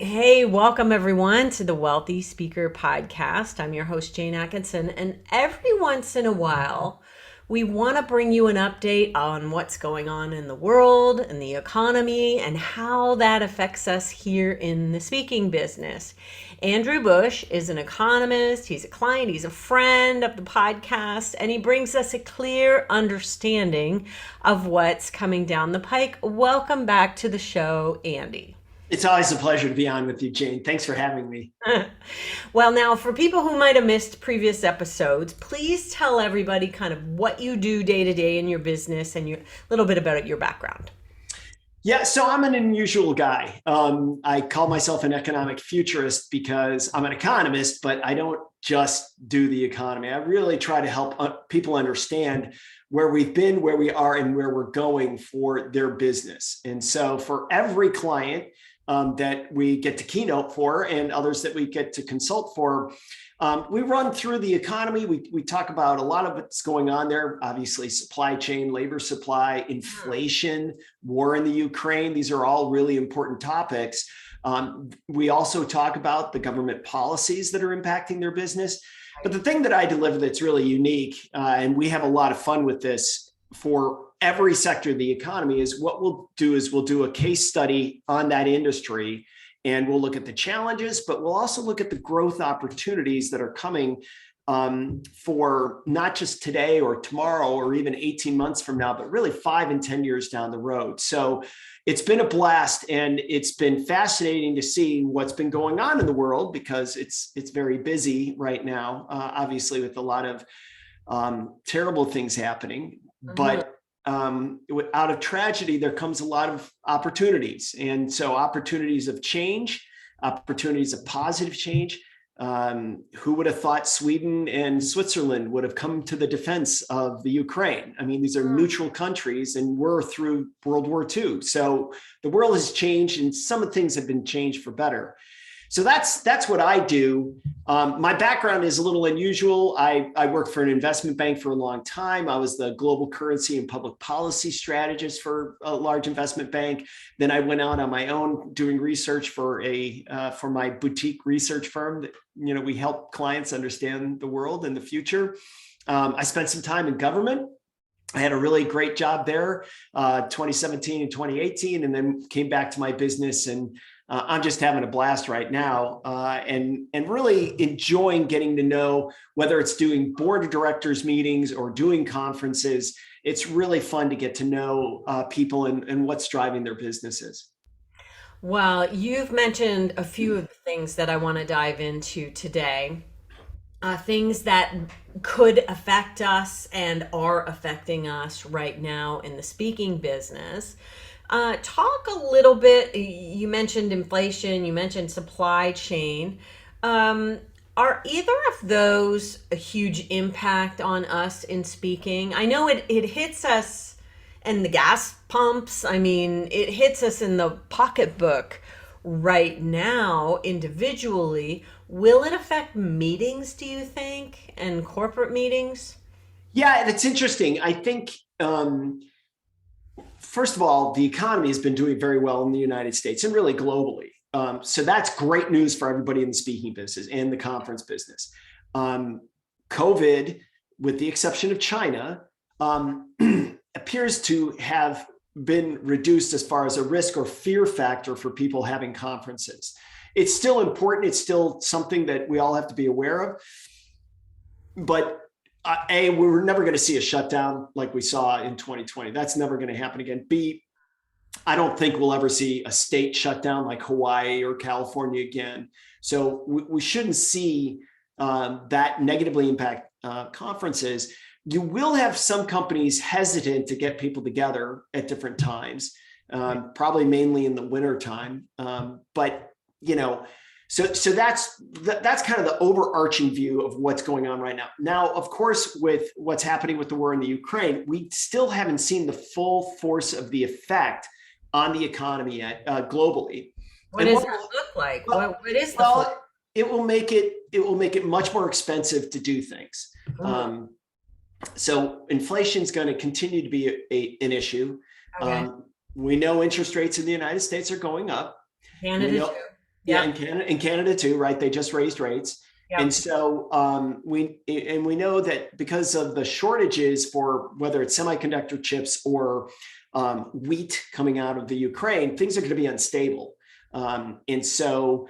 Hey, welcome everyone to the Wealthy Speaker Podcast. I'm your host, Jane Atkinson, and every once in a while, we want to bring you an update on what's going on in the world and the economy and how that affects us here in the speaking business. Andrew Busch is an economist, he's a client, he's a friend of the podcast, and he brings us a clear understanding of what's coming down the pike. Welcome back to the show, Andy. It's always a pleasure to be on with you, Jane. Thanks for having me. Well, now, for people who might have missed previous episodes, please tell everybody kind of what you do day to day in your business and a little bit about your background. Yeah, so I'm an unusual guy. I call myself an economic futurist because I'm an economist, but I don't just do the economy. I really try to help people understand where we've been, where we are, and where we're going for their business. And so for every client that we get to keynote for and others that we get to consult for, we run through the economy. We talk about a lot of what's going on there. Obviously, supply chain, labor supply, inflation, war in the Ukraine. These are all really important topics. We also talk about the government policies that are impacting their business. But the thing that I deliver that's really unique, and we have a lot of fun with this for every sector of the economy, is what we'll do is we'll do a case study on that industry, and we'll look at the challenges, but we'll also look at the growth opportunities that are coming for not just today or tomorrow or even 18 months from now, but really 5 and 10 years down the road. So it's been a blast, and it's been fascinating to see what's been going on in the world because it's very busy right now, obviously with a lot of terrible things happening. Mhm. But out of tragedy, there comes a lot of opportunities. And so opportunities of change, opportunities of positive change. Who would have thought Sweden and Switzerland would have come to the defense of the Ukraine? I mean, these are neutral countries, and we're through World War II. So the world has changed, and some of the things have been changed for better. So that's what I do. My background is a little unusual. I worked for an investment bank for a long time. I was the global currency and public policy strategist for a large investment bank. Then I went out on my own doing research for my boutique research firm. That, we help clients understand the world and the future. I spent some time in government. I had a really great job there, 2017 and 2018, and then came back to my business. And I'm just having a blast right now, and really enjoying getting to know, whether it's doing board of directors meetings or doing conferences. It's really fun to get to know people and what's driving their businesses. Well, you've mentioned a few of the things that I want to dive into today. Things that could affect us and are affecting us right now in the speaking business. Talk a little bit. You mentioned inflation, you mentioned supply chain. Um, are either of those a huge impact on us in speaking? I know it hits us and the gas pumps. I mean, it hits us in the pocketbook right now individually. Will it affect meetings, do you think, and corporate meetings? Yeah, and it's interesting. I think, first of all, the economy has been doing very well in the United States and really globally. So that's great news for everybody in the speaking business and the conference business. Um, COVID, with the exception of China, appears to have been reduced as far as a risk or fear factor for people having conferences. It's still important. It's still something that we all have to be aware of. But A, we're never going to see a shutdown like we saw in 2020. That's never going to happen again. B, I don't think we'll ever see a state shutdown like Hawaii or California again. So we shouldn't see that negatively impact conferences. You will have some companies hesitant to get people together at different times, probably mainly in the winter time. But you know, so that's kind of the overarching view of what's going on right now. Now, of course, with what's happening with the war in the Ukraine, we still haven't seen the full force of the effect on the economy yet, globally. What And does what that look like? well, What is the full? well, it will make it much more expensive to do things. Mm, Um, so inflation is going to continue to be an issue. okay. We know interest rates in the United States are going up. We Canada know, too. Yeah, Yep. in Canada too, right? They just raised rates. And Yep. so we know that because of the shortages for whether it's semiconductor chips or wheat coming out of the Ukraine, things are going to be unstable. And so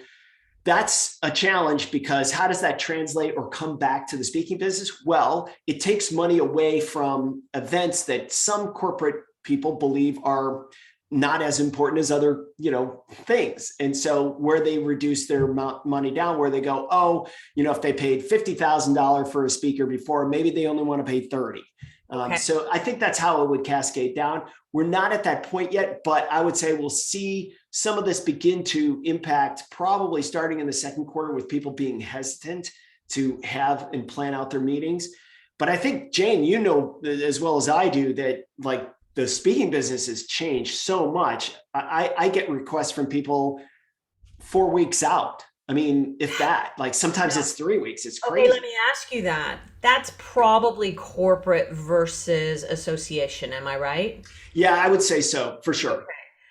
that's a challenge because how does that translate or come back to the speaking business? Well, it takes money away from events that some corporate people believe are not as important as other, things. And so where they reduce their money down, where they go, oh, if they paid $50,000 for a speaker before, maybe they only want to pay 30. Okay. So I think that's how it would cascade down. We're not at that point yet, but I would say we'll see some of this begin to impact probably starting in the second quarter with people being hesitant to have and plan out their meetings. But I think, Jane, as well as I do that like the speaking business has changed so much. I get requests from people 4 weeks out. I mean, if that, like sometimes it's 3 weeks, it's Okay, let crazy. me ask you that. That's probably corporate versus association, am I right? Yeah, I would say so for sure.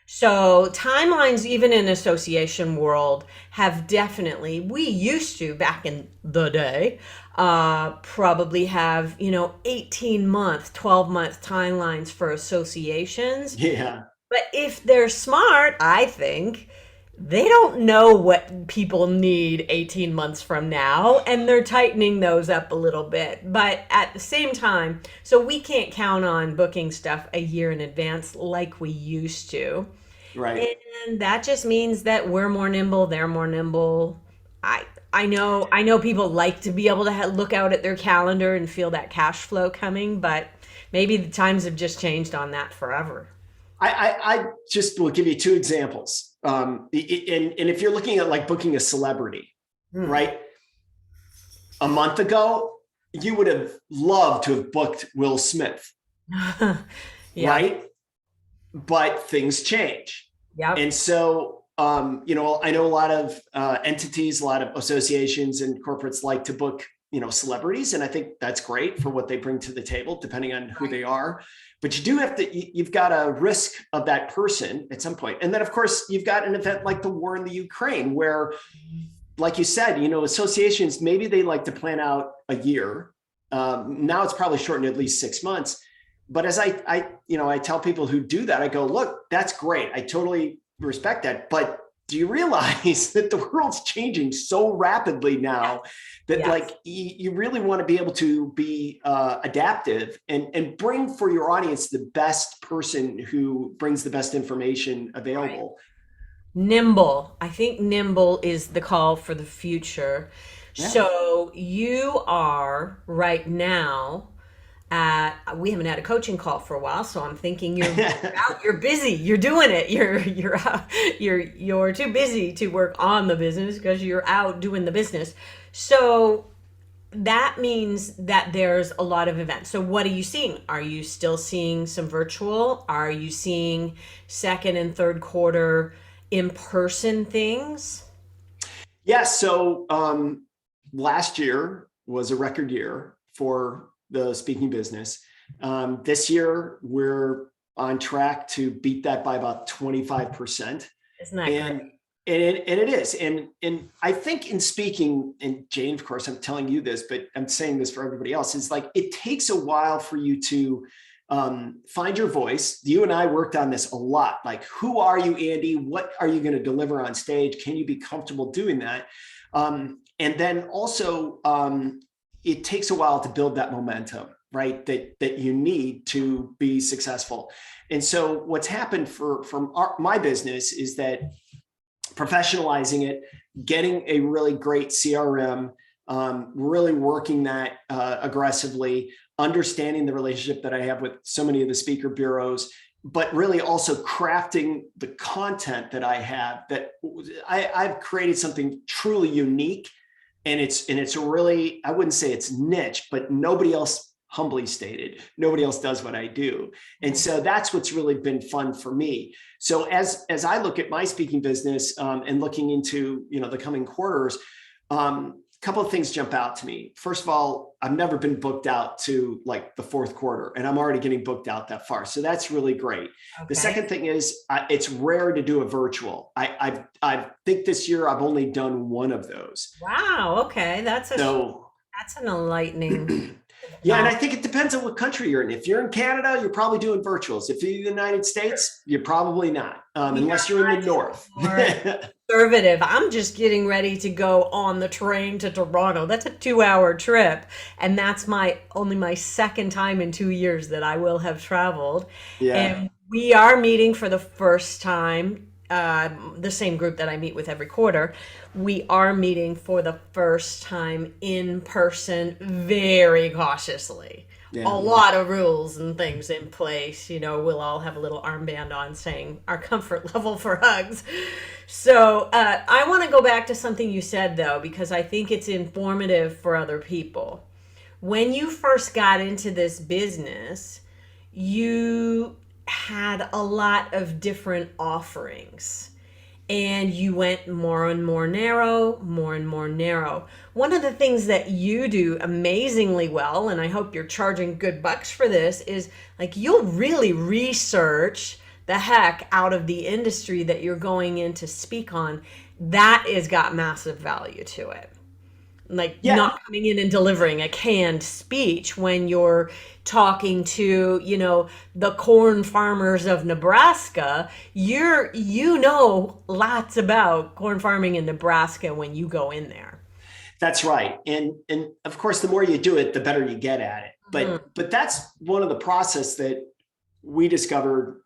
So timelines, even in association world, have definitely, we used to back in the day, probably have, 18-month, 12-month timelines for associations. Yeah. But if they're smart, I think they don't know what people need 18 months from now, and they're tightening those up a little bit. But at the same time, so we can't count on booking stuff a year in advance like we used to. Right. And that just means that we're more nimble, they're more nimble. I I know people like to be able to look out at their calendar and feel that cash flow coming, but maybe the times have just changed on that forever. I just will give you two examples. And if you're looking at like booking a celebrity, Hmm. right? A month ago, you would have loved to have booked Will Smith, Yeah. right? But things change. Yep. And so, I know a lot of entities, a lot of associations and corporates like to book, celebrities. And I think that's great for what they bring to the table, depending on who Right. they are. But you do have to, you've got a risk of that person at some point. And then, of course, you've got an event like the war in the Ukraine, where, like you said, associations, maybe they like to plan out a year. Now it's probably shortened to at least 6 months. But as I tell people who do that, I go, look, that's great. I totally respect that. But do you realize that the world's changing so rapidly now that like Yes. you really want to be able to be adaptive and bring for your audience the best person who brings the best information Right. available. Nimble. I think nimble is the call for the future. Yeah. So you are right now we haven't had a coaching call for a while, so I'm thinking you're out, you're busy, you're doing it, you're out, you're too busy to work on the business because you're out doing the business. So that means that there's a lot of events. So what are you seeing? Are you still seeing some virtual? Are you seeing second and third quarter in-person things? Yeah. So last year was a record year for the speaking business. This year, we're on track to beat that by about 25%. Isn't that great? And it is. And I think in speaking, and Jane, of course, I'm telling you this, but I'm saying this for everybody else, is like it takes a while for you to find your voice. You and I worked on this a lot. Like, who are you, Andy? What are you going to deliver on stage? Can you be comfortable doing that? And then also, it takes a while to build that momentum, right? That you need to be successful. And so, what's happened from my business is that professionalizing it, getting a really great CRM, really working that aggressively, understanding the relationship that I have with so many of the speaker bureaus, but really also crafting the content that I have. That I've created something truly unique, and it's a really, I wouldn't say it's niche, but nobody else, humbly stated, nobody else does what I do. And so that's what's really been fun for me. So as I look at my speaking business and looking into the coming quarters, couple of things jump out to me. First of all, I've never been booked out to like the fourth quarter, and I'm already getting booked out that far. So that's really great. The Okay. second thing is it's rare to do a virtual. I think this year I've only done one of those. Wow. Okay. So That's an enlightening yeah, and I knowledge. think it depends on what country you're in. If you're in Canada, you're probably doing virtuals. If you're in the United States, you're probably not, Yeah, unless you're in the I tend north. more conservative. I'm just getting ready to go on the train to Toronto. That's a 2-hour trip, and that's my only my second time in 2 years that I will have traveled. Yeah, And we are meeting for the first time, the same group that I meet with every quarter. We are meeting for the first time in person, very cautiously. A yeah. lot of rules and things in place. We'll all have a little armband on saying our comfort level for hugs. So I want to go back to something you said, though, because I think it's informative for other people. When you first got into this business, you had a lot of different offerings and you went more and more narrow, more and more narrow. One of the things that you do amazingly well, and I hope you're charging good bucks for this, is like you'll really research the heck out of the industry that you're going in to speak on. That has got massive value to it, like Yeah, not coming in and delivering a canned speech when you're talking to the corn farmers of Nebraska. You know lots about corn farming in Nebraska when you go in there. that's right. And of course, the more you do it, the better you get at it. Mhm. But that's one of the process that we discovered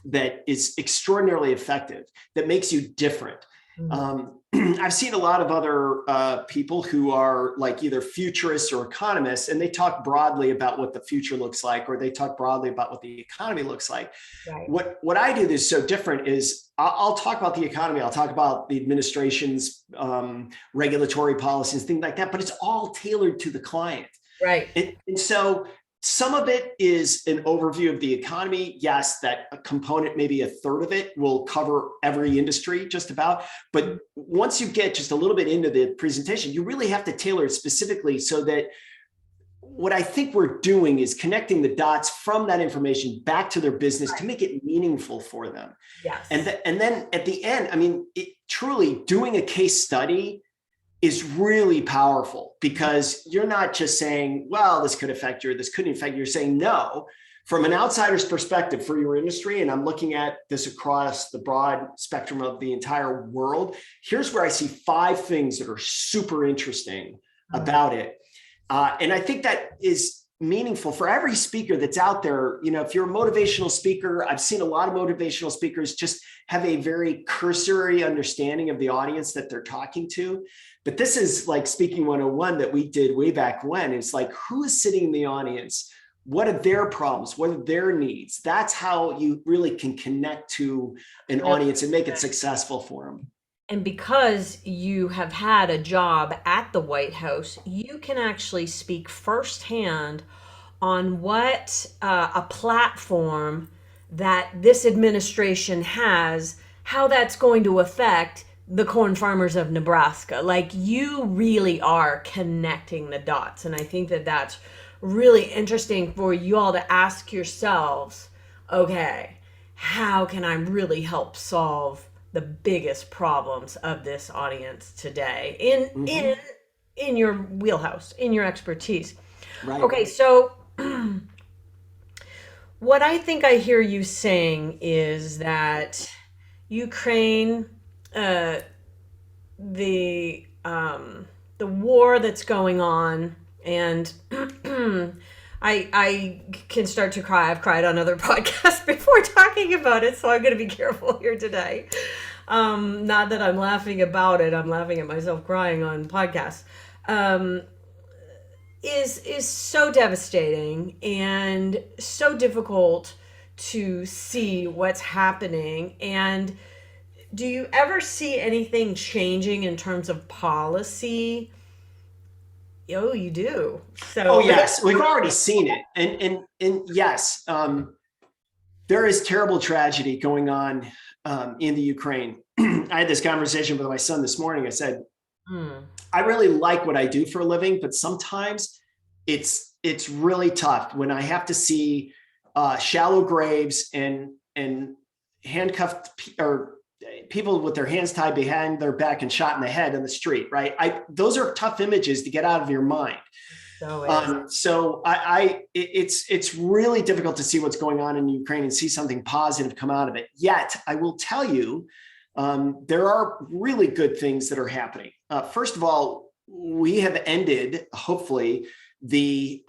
that is extraordinarily effective, that makes you different. Mhm. I've seen a lot of other people who are like either futurists or economists, and they talk broadly about what the future looks like, or they talk broadly about what the economy looks like. Right. What I do that's so different is I'll talk about the economy, I'll talk about the administration's regulatory policies, things like that, but it's all tailored to the client. Right. And so some of it is an overview of the economy. Yes, that a component, maybe a third of it, will cover every industry just about. But once you get just a little bit into the presentation, you really have to tailor it specifically so that what I think we're doing is connecting the dots from that information back to their business to make it meaningful for them. Yes. And then at the end, I mean, truly doing a case study is really powerful because you're not just saying, well, this could affect you or this couldn't affect you. You're saying, no, from an outsider's perspective for your industry, and I'm looking at this across the broad spectrum of the entire world, here's where I see 5 things that are super interesting Mhm. about it. And I think that is meaningful for every speaker that's out there. If you're a motivational speaker, I've seen a lot of motivational speakers just have a very cursory understanding of the audience that they're talking to. But this is like speaking 101 that we did way back when. It's like, who is sitting in the audience? What are their problems? What are their needs? That's how you really can connect to an Really. audience and make it successful for them. And because you have had a job at the White House, you can actually speak firsthand on what a platform that this administration has, how that's going to affect the corn farmers of Nebraska. Like you really are connecting the dots. And I think that that's really interesting for you all to ask yourselves, okay, how can I really help solve the biggest problems of this audience today Mm-hmm. in your wheelhouse, in your expertise. Right. Okay, so what I think I hear you saying is that Ukraine, uh, the war that's going on, and I can start to cry. I've cried on other podcasts before talking about it, so I'm going to be careful here today. Not that I'm laughing about it; I'm laughing at myself crying on podcasts. Um, is so devastating and so difficult to see what's happening. And do you ever see anything changing in terms of policy? Oh, you do. Oh So, yes, we've already seen it, and yes, there is terrible tragedy going on in the Ukraine. I had this conversation with my son this morning. I said, Mm. I really like what I do for a living, but sometimes it's really tough when I have to see shallow graves and handcuffed or people with their hands tied behind their back and shot in the head in the street. Right? Those are tough images to get out of your mind. So is. It's really difficult to see what's going on in Ukraine and see something positive come out of it. Yet, I will tell you, there are really good things that are happening. First of all, we have ended, hopefully, the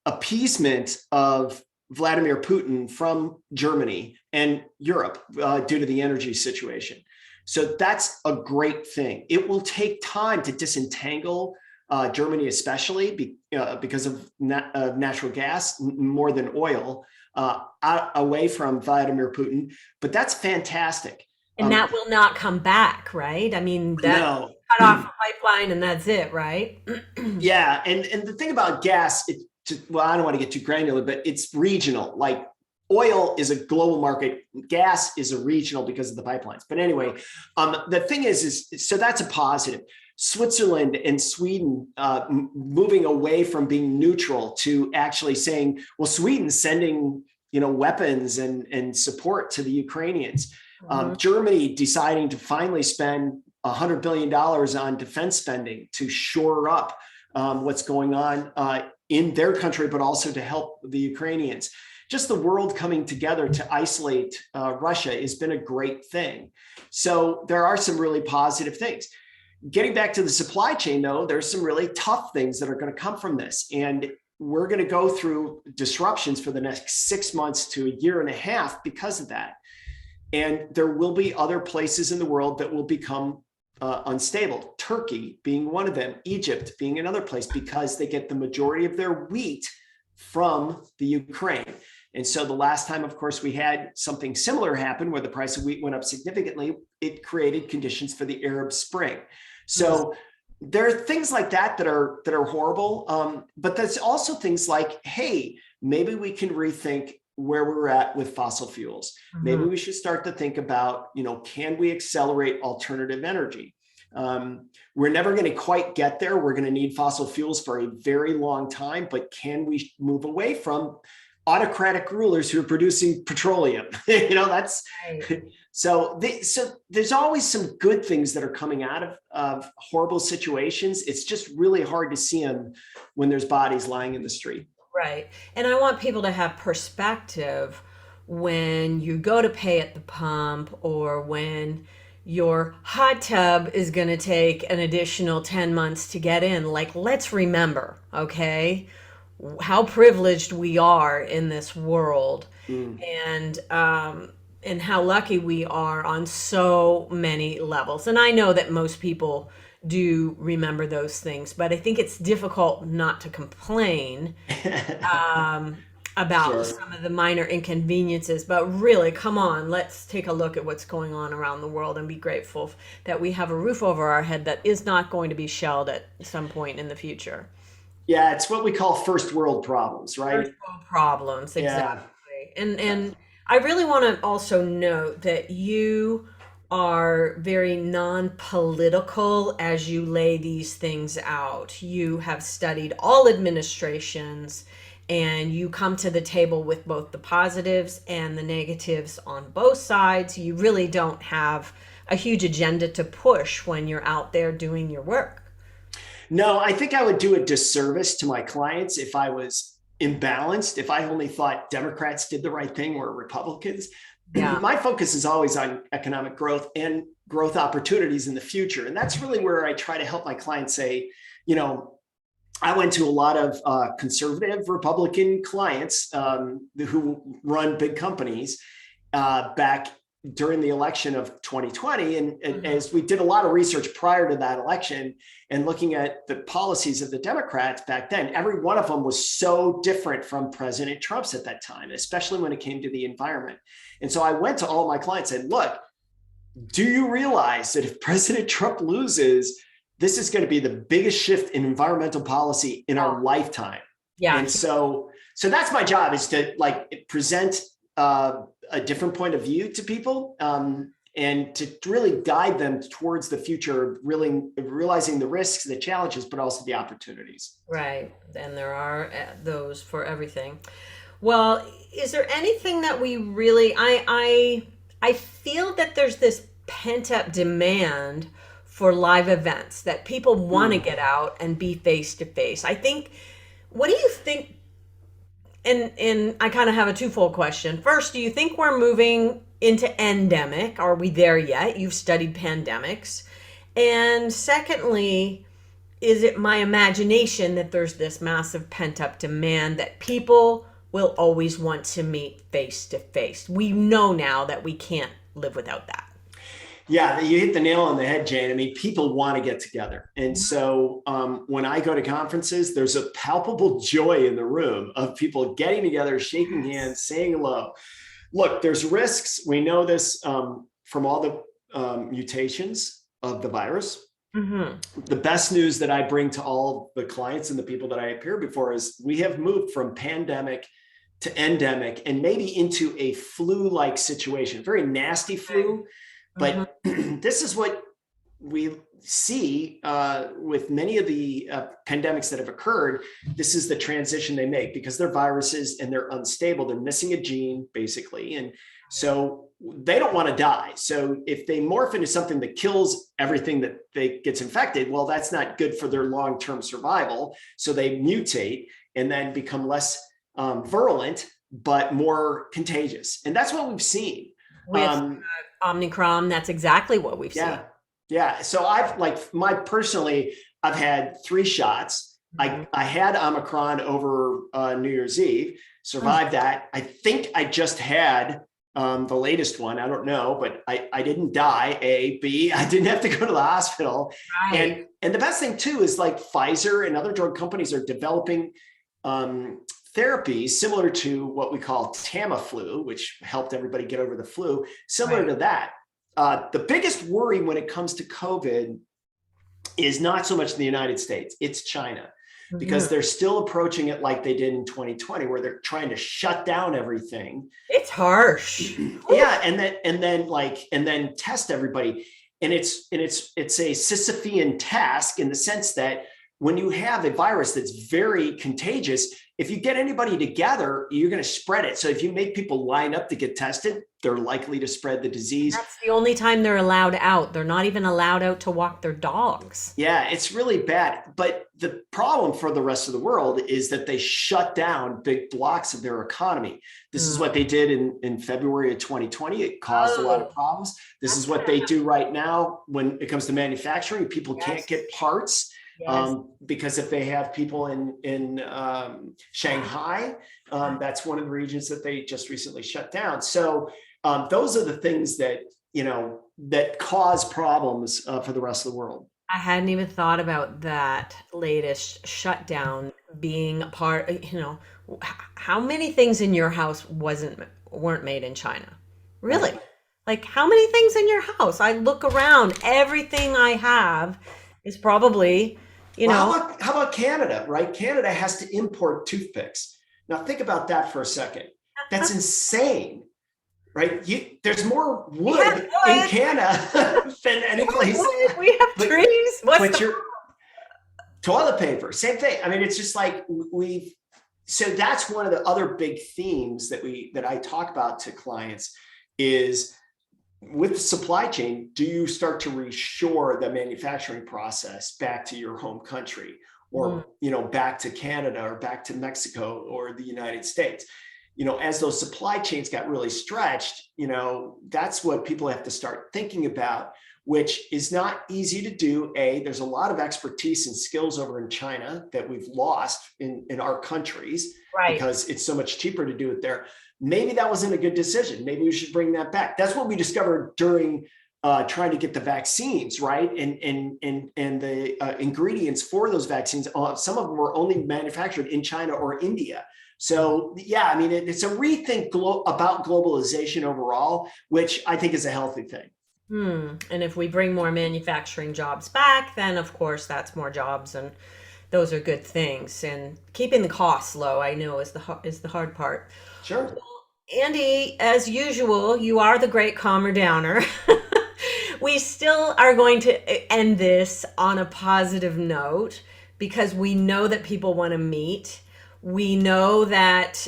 appeasement of Vladimir Putin from Germany and Europe due to the energy situation. So that's a great thing. It will take time to disentangle Germany, especially because of natural gas more than oil, away from Vladimir Putin. But that's fantastic. And that will not come back, right? I mean, that No, cut off a pipeline and that's it, right? yeah, and the thing about gas, well, I don't want to get too granular, but it's regional. Like oil is a global market, gas is a regional because of the pipelines. But anyway, the thing is so that's a positive. Switzerland and Sweden moving away from being neutral to actually saying, well, Sweden's sending weapons and support to the Ukrainians. Mhm. Germany deciding to finally spend $100 billion on defense spending to shore up what's going on in their country, but also to help the Ukrainians. Just the world coming together to isolate Russia has been a great thing. So there are some really positive things. Getting back to the supply chain, though, there's some really tough things that are going to come from this. And we're going to go through disruptions for the next 6 months to a year and a half because of that. And there will be other places in the world that will become unstable. Turkey being one of them, Egypt being another place, because they get the majority of their wheat from the Ukraine. And so the last time, of course, we had something similar happen where the price of wheat went up significantly, it created conditions for the Arab Spring. So there are things like that are horrible. But there's also things like, hey, maybe we can rethink where we're at with fossil fuels. Maybe we should start to think about, can we accelerate alternative energy? We're never going to quite get there. We're going to need fossil fuels for a very long time, but can we move away from autocratic rulers who are producing petroleum? That's Right. so there's always some good things that are coming out of horrible situations. It's just really hard to see them when there's bodies lying in the street. Right. And I want people to have perspective when you go to pay at the pump or when your hot tub is going to take an additional 10 months to get in. Like, let's remember, okay, how privileged we are in this world Mm. and how lucky we are on so many levels. And I know that most people do remember those things, but I think it's difficult not to complain about Sure. some of the minor inconveniences. But really, come on, let's take a look at what's going on around the world and be grateful that we have a roof over our head that is not going to be shelled at some point in the future. Yeah, it's what we call first world problems, right? First world problems, exactly. Yeah. And I really want to also note that you are very non-political as you lay these things out. You have studied all administrations and you come to the table with both the positives and the negatives on both sides. You really don't have a huge agenda to push when you're out there doing your work. No, I think I would do a disservice to my clients if I was imbalanced, if I only thought Democrats did the right thing or Republicans. Yeah. My focus is always on economic growth and growth opportunities in the future. And that's really where I try to help my clients say, you know, I went to a lot of conservative Republican clients who run big companies back during the election of 2020. And Mhm. as we did a lot of research prior to that election and looking at the policies of the Democrats back then, every one of them was so different from President Trump's at that time, especially when it came to the environment. And so I went to all my clients and said, look, do you realize that if President Trump loses, this is going to be the biggest shift in environmental policy in our lifetime? Yeah. And so that's my job, is to like present a different point of view to people. and to really guide them towards the future, really realizing the risks, the challenges, but also the opportunities. Right. And there are those for everything. Well, is there anything that we really I feel that there's this pent up demand for live events that people want to Hmm. get out and be face to face. I think what do you think, and I kind of have a twofold question. First, do you think we're moving into endemic? Are we there yet? You've studied pandemics. And secondly, is it my imagination that there's this massive pent up demand that people will always want to meet face to face? We know now that we can't live without that. Yeah, you hit the nail on the head, Jane. I mean, people want to get together. And so when I go to conferences, there's a palpable joy in the room of people getting together, shaking hands, saying hello. Look, there's risks. We know this from all the mutations of the virus. Mm-hmm. The best news that I bring to all the clients and the people that I appear before is we have moved from pandemic to endemic and maybe into a flu-like situation, very nasty flu. Mm-hmm. But this is what we see with many of the pandemics that have occurred. This is the transition they make because they're viruses and they're unstable. They're missing a gene, basically. And so they don't want to die. So if they morph into something that kills everything that they gets infected, well, that's not good for their long-term survival. So they mutate and then become less virulent, but more contagious. And that's what we've seen. With Um, Omicron, that's exactly what we've seen. yeah. Yeah. So I've like personally, I've had 3 shots. Mhm. I had Omicron over New Year's Eve, survived that. I think I just had the latest one. I don't know, but I didn't die. A, B, I didn't have to go to the hospital. Right. And the best thing too is like Pfizer and other drug companies are developing therapies similar to what we call Tamiflu, which helped everybody get over the flu, similar Right. to that. The biggest worry when it comes to COVID is not so much in the United States, it's China, Mhm. because they're still approaching it like they did in 2020, where they're trying to shut down everything. It's harsh. Whew. Yeah, and then test everybody. And it's a Sisyphean task in the sense that when you have a virus that's very contagious, if you get anybody together, you're going to spread it. So if you make people line up to get tested, they're likely to spread the And disease. that's the only time they're allowed out. They're not even allowed out to walk their dogs. Yeah, it's really bad. But the problem for the rest of the world is that they shut down big blocks of their economy. This is Mm. what they did in February of 2020. It caused a lot Oh, of problems. This that's is what gonna they happen. do right now when it comes to manufacturing. People can't Yes. get parts Yes. because if they have people in Shanghai, that's one of the regions that they just recently shut down. So those are the things that that cause problems for the rest of the world. I hadn't even thought about that latest shutdown being a part, how many things in your house weren't made in China? Right. Really? Like how many things in your house? I look around, everything I have is probably, you Well, know, how about Canada, right? Canada has to import toothpicks. Now think about that for a second. That's insane, right? There's more we have wood in wood, Canada than any place, we have but trees. What's but the your toilet paper, same thing. I mean, it's just like we've. So that's one of the other big themes that I talk about to clients is with the supply chain, do you start to reshore the manufacturing process back to your home country Mm, or back to Canada or back to Mexico or the United States? As those supply chains got really stretched, that's what people have to start thinking about, which is not easy to do. There's a lot of expertise and skills over in China that we've lost in our countries right. because it's so much cheaper to do it there. Maybe that wasn't a good decision. Maybe we should bring that back. That's what we discovered during trying to get the vaccines, right? And the ingredients for those vaccines, some of them were only manufactured in China or India. So yeah, I mean, it's a rethink about globalization overall, which I think is a healthy thing. And if we bring more manufacturing jobs back, then of course that's more jobs, and those are good things. And keeping the costs low, I know, is the hard part. Sure. Andy, as usual, you are the great calmer downer. we still are going to end this on a positive note because we know that people want to meet. We know that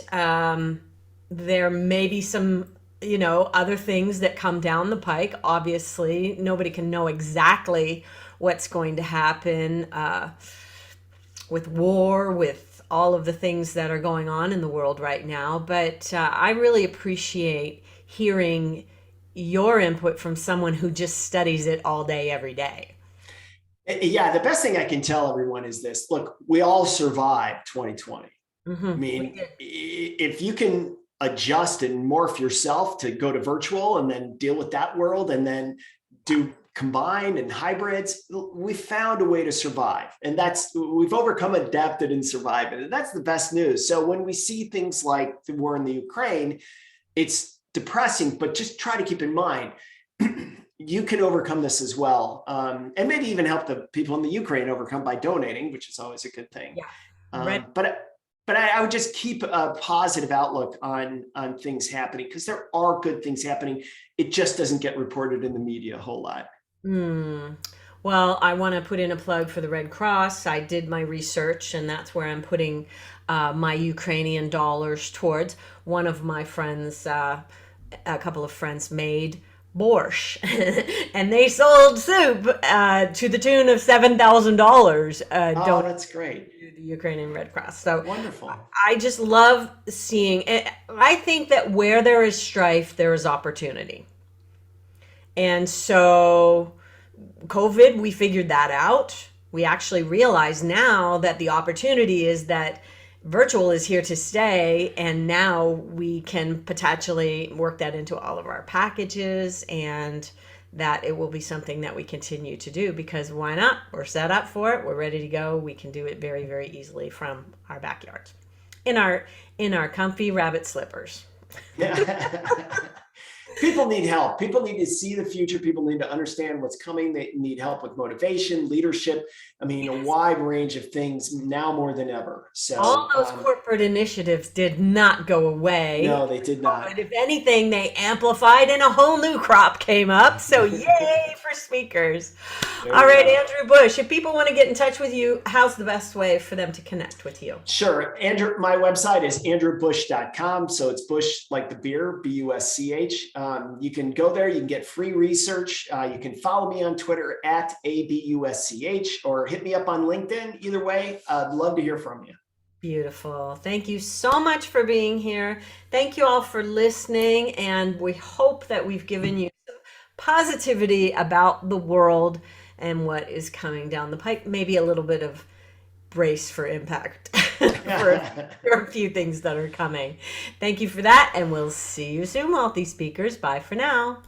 there may be some, other things that come down the pike. Obviously, nobody can know exactly what's going to happen with war, with all of the things that are going on in the world right now. But I really appreciate hearing your input from someone who just studies it all day, every day. Yeah, the best thing I can tell everyone is this. Look, we all survived 2020. I We mean, did. if you can adjust and morph yourself to go to virtual and then deal with that world and then do combined and hybrids, we found a way to survive. And we've overcome, adapted, and survived. And that's the best news. So when we see things like the war in the Ukraine, it's depressing, but just try to keep in mind, you can overcome this as well. And maybe even help the people in the Ukraine overcome by donating, which is always a good thing. Yeah. Red. But I would just keep a positive outlook on things happening because there are good things happening. It just doesn't get reported in the media a whole lot. Hmm. Well, I want to put in a plug for the Red Cross. I did my research, and that's where I'm putting my Ukrainian dollars towards. One of my friends, a couple of friends, made borscht, and they sold soup to the tune of $7,000. Oh, that's great. To the Ukrainian Red Cross. So Wonderful. I just love seeing it. I think that where there is strife, there is opportunity. And so, COVID, we figured that out. We actually realize now that the opportunity is that virtual is here to stay. And now we can potentially work that into all of our packages, and that it will be something that we continue to do because why not? We're set up for it. We're ready to go. We can do it very, very easily from our backyards in our comfy rabbit slippers. Yeah. People need help. People need to see the future. People need to understand what's coming. They need help with motivation, leadership. I mean, a wide range of things now more than ever. All So, those corporate initiatives did not go away. no, they did not. But if anything, they amplified and a whole new crop came up. So yay for speakers. There All you right, go. Andrew Busch, if people want to get in touch with you, how's the best way for them to connect with you? Sure. Andrew, my website is andrewbusch.com. So it's Busch like the beer, Busch. You can go there. You can get free research. You can follow me on Twitter at ABUSCH or hit me up on LinkedIn. Either way, I'd love to hear from you. Beautiful. Thank you so much for being here. Thank you all for listening. And we hope that we've given you some positivity about the world and what is coming down the pike. Maybe a little bit of brace for impact for a few things that are coming. Thank you for that. And we'll see you soon, wealthy speakers. Bye for now.